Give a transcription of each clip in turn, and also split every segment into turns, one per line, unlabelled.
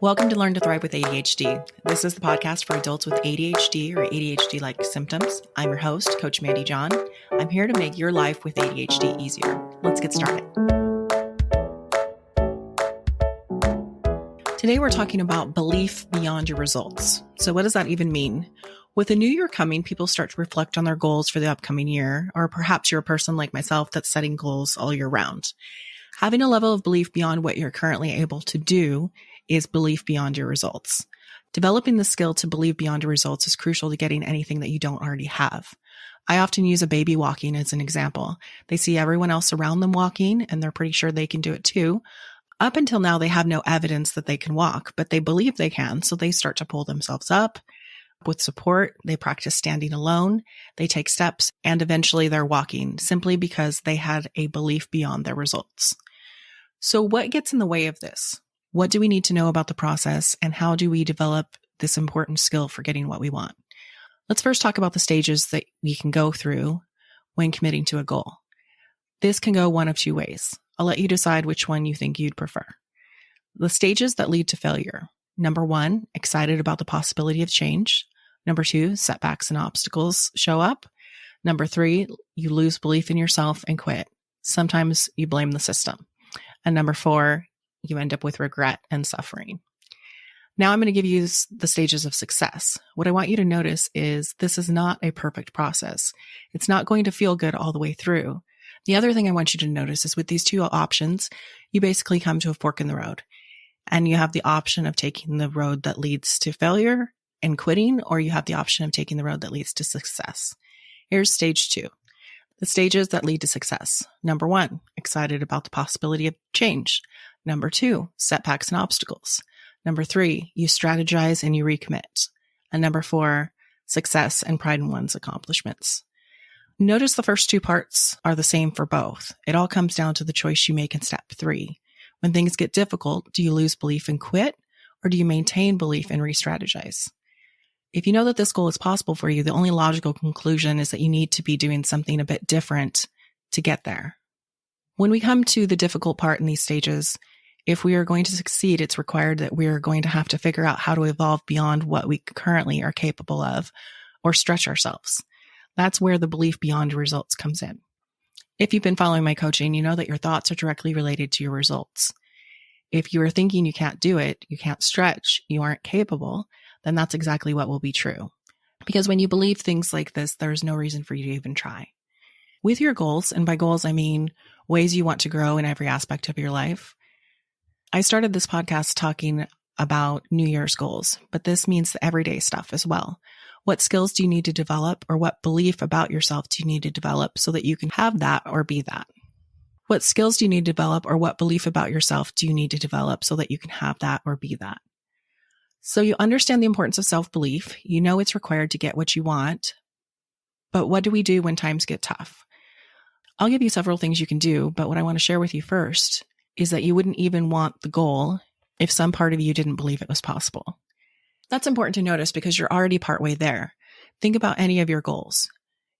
Welcome to Learn to Thrive with ADHD. This is the podcast for adults with ADHD or ADHD-like symptoms. I'm your host, Coach Mande John. I'm here to make your life with ADHD easier. Let's get started. Today we're talking about belief beyond your results. So what does that even mean? With the new year coming, people start to reflect on their goals for the upcoming year, or perhaps you're a person like myself that's setting goals all year round. Having a level of belief beyond what you're currently able to do is belief beyond your results. Developing the skill to believe beyond your results is crucial to getting anything that you don't already have. I often use a baby walking as an example. They see everyone else around them walking, and they're pretty sure they can do it too. Up until now, they have no evidence that they can walk, but they believe they can, so they start to pull themselves up. With support, they practice standing alone, they take steps, and eventually they're walking simply because they had a belief beyond their results. So what gets in the way of this? What do we need to know about the process, and how do we develop this important skill for getting what we want? Let's first talk about the stages that we can go through when committing to a goal. This can go one of two ways. I'll let you decide which one you think you'd prefer. The stages that lead to failure. Number 1, excited about the possibility of change. Number 2, setbacks and obstacles show up. Number 3, you lose belief in yourself and quit. Sometimes you blame the system. And number 4, you end up with regret and suffering. Now I'm going to give you the stages of success. What I want you to notice is this is not a perfect process. It's not going to feel good all the way through. The other thing I want you to notice is with these two options, you basically come to a fork in the road. And you have the option of taking the road that leads to failure and quitting, or you have the option of taking the road that leads to success. Here's stage 2. The stages that lead to success. Number 1, excited about the possibility of change. Number 2, setbacks and obstacles. Number 3, you strategize and you recommit. And number 4, success and pride in one's accomplishments. Notice the first two parts are the same for both. It all comes down to the choice you make in step 3. When things get difficult, do you lose belief and quit, or do you maintain belief and re-strategize? If you know that this goal is possible for you, the only logical conclusion is that you need to be doing something a bit different to get there. When we come to the difficult part in these stages, if we are going to succeed, it's required that we are going to have to figure out how to evolve beyond what we currently are capable of or stretch ourselves. That's where the belief beyond results comes in. If you've been following my coaching, you know that your thoughts are directly related to your results. If you are thinking you can't do it, you can't stretch, you aren't capable, then that's exactly what will be true. Because when you believe things like this, there's no reason for you to even try. With your goals, and by goals I mean ways you want to grow in every aspect of your life, I started this podcast talking about New Year's goals, but this means the everyday stuff as well. What skills do you need to develop, or what belief about yourself do you need to develop so that you can have that or be that? What skills do you need to develop, or what belief about yourself do you need to develop so that you can have that or be that? So you understand the importance of self-belief. You know it's required to get what you want. But what do we do when times get tough? I'll give you several things you can do, but what I want to share with you first is that you wouldn't even want the goal if some part of you didn't believe it was possible. That's important to notice because you're already partway there. Think about any of your goals.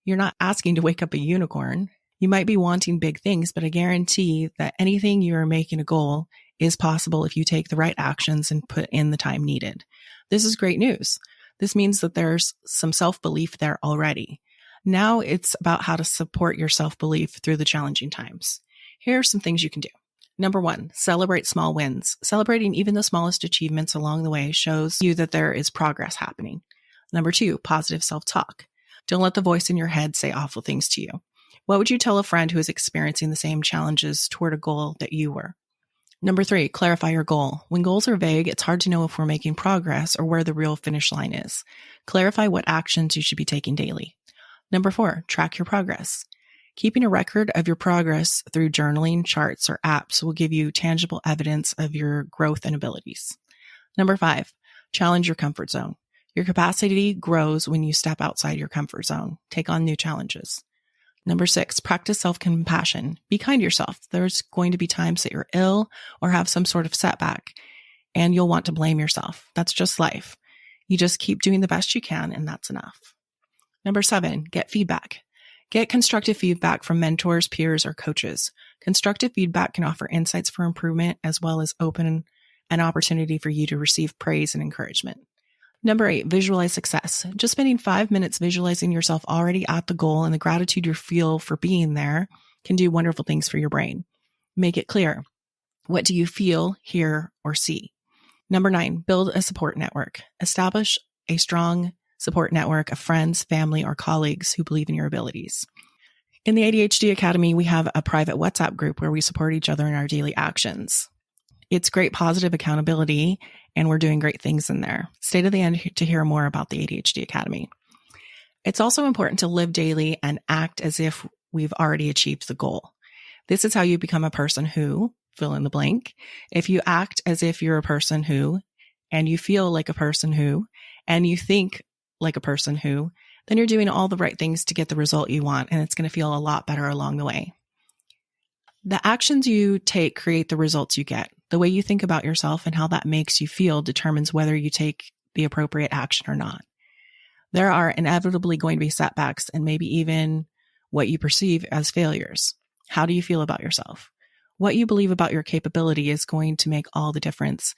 You're not asking to wake up a unicorn. You might be wanting big things, but I guarantee that anything you are making a goal is possible if you take the right actions and put in the time needed. This is great news. This means that there's some self-belief there already. Now it's about how to support your self-belief through the challenging times. Here are some things you can do. Number 1, celebrate small wins. Celebrating even the smallest achievements along the way shows you that there is progress happening. Number 2, positive self-talk. Don't let the voice in your head say awful things to you. What would you tell a friend who is experiencing the same challenges toward a goal that you were? Number 3, clarify your goal. When goals are vague, it's hard to know if we're making progress or where the real finish line is. Clarify what actions you should be taking daily. Number 4, track your progress. Keeping a record of your progress through journaling, charts, or apps will give you tangible evidence of your growth and abilities. Number 5, challenge your comfort zone. Your capacity grows when you step outside your comfort zone. Take on new challenges. Number 6, practice self-compassion. Be kind to yourself. There's going to be times that you're ill or have some sort of setback, and you'll want to blame yourself. That's just life. You just keep doing the best you can, and that's enough. Number 7, get feedback. Get constructive feedback from mentors, peers, or coaches. Constructive feedback can offer insights for improvement as well as open an opportunity for you to receive praise and encouragement. Number 8, visualize success. Just spending 5 minutes visualizing yourself already at the goal and the gratitude you feel for being there can do wonderful things for your brain. Make it clear. What do you feel, hear, or see? Number 9, build a support network. Establish a strong support network of friends, family, or colleagues who believe in your abilities. In the ADHD Academy, we have a private WhatsApp group where we support each other in our daily actions. It's great positive accountability, and we're doing great things in there. Stay to the end to hear more about the ADHD Academy. It's also important to live daily and act as if we've already achieved the goal. This is how you become a person who, fill in the blank. If you act as if you're a person who, and you feel like a person who, and you think like a person who, then you're doing all the right things to get the result you want, and it's going to feel a lot better along the way. The actions you take create the results you get. The way you think about yourself and how that makes you feel determines whether you take the appropriate action or not. There are inevitably going to be setbacks and maybe even what you perceive as failures. How do you feel about yourself? What you believe about your capability is going to make all the difference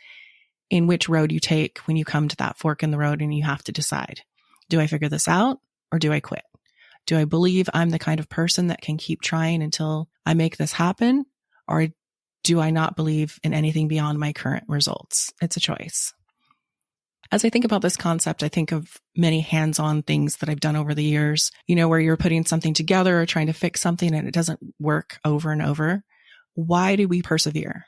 in which road you take when you come to that fork in the road and you have to decide. Do I figure this out or do I quit? Do I believe I'm the kind of person that can keep trying until I make this happen? Or do I not believe in anything beyond my current results? It's a choice. As I think about this concept, I think of many hands-on things that I've done over the years, where you're putting something together or trying to fix something and it doesn't work over and over. Why do we persevere?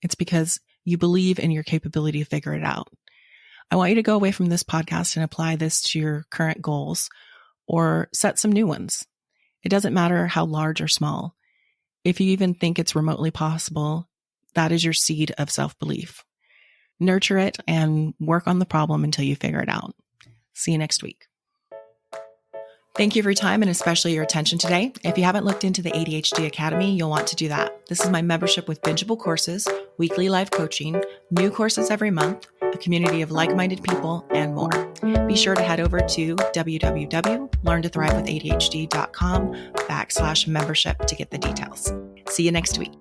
It's because you believe in your capability to figure it out. I want you to go away from this podcast and apply this to your current goals or set some new ones. It doesn't matter how large or small. If you even think it's remotely possible, that is your seed of self-belief. Nurture it and work on the problem until you figure it out. See you next week. Thank you for your time and especially your attention today. If you haven't looked into the ADHD Academy, you'll want to do that. This is my membership with bingeable courses, weekly live coaching, new courses every month, a community of like-minded people, and more. Be sure to head over to www.learntothrivewithadhd.com/membership to get the details. See you next week.